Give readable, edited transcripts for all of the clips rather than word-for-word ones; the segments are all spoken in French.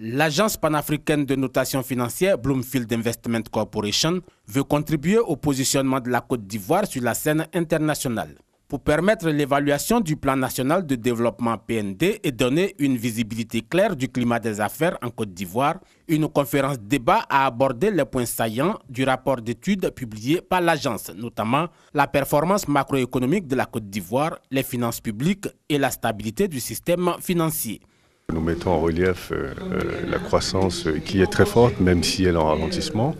L'agence panafricaine de notation financière Bloomfield Investment Corporation veut contribuer au positionnement de la Côte d'Ivoire sur la scène internationale. Pour permettre l'évaluation du plan national de développement PND et donner une visibilité claire du climat des affaires en Côte d'Ivoire, une conférence débat a abordé les points saillants du rapport d'études publié par l'agence, notamment la performance macroéconomique de la Côte d'Ivoire, les finances publiques et la stabilité du système financier. Nous mettons en relief la croissance qui est très forte, même si elle est en ralentissement.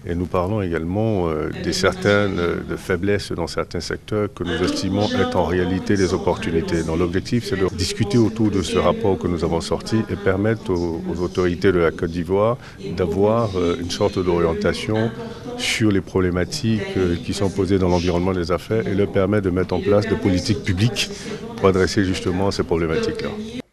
Et nous parlons également de certaines faiblesses dans certains secteurs que nous estimons être en réalité des opportunités. Donc l'objectif, c'est de discuter autour de ce rapport que nous avons sorti et permettre aux autorités de la Côte d'Ivoire d'avoir une sorte d'orientation sur les problématiques qui sont posées dans l'environnement des affaires et leur permettre de mettre en place des politiques publiques pour adresser justement ces problématiques-là.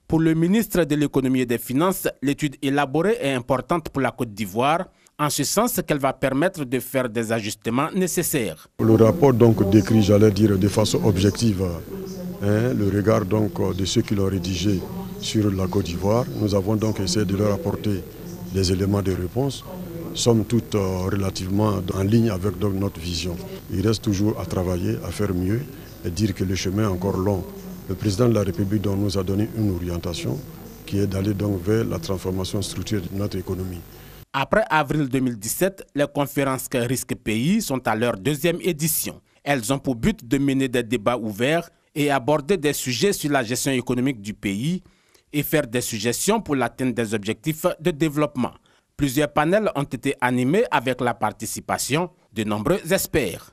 Pour le ministre de l'économie et des finances, l'étude élaborée est importante pour la Côte d'Ivoire, en ce sens qu'elle va permettre de faire des ajustements nécessaires. Le rapport donc décrit, j'allais dire de façon objective, le regard donc de ceux qui l'ont rédigé sur la Côte d'Ivoire. Nous avons donc essayé de leur apporter des éléments de réponse, somme toute relativement en ligne avec donc notre vision. Il reste toujours à travailler, à faire mieux et dire que le chemin est encore long. Le président de la République donc, nous a donné une orientation qui est d'aller donc vers la transformation structurelle de notre économie. Après avril 2017, les conférences Risque Pays sont à leur deuxième édition. Elles ont pour but de mener des débats ouverts et aborder des sujets sur la gestion économique du pays et faire des suggestions pour l'atteinte des objectifs de développement. Plusieurs panels ont été animés avec la participation de nombreux experts.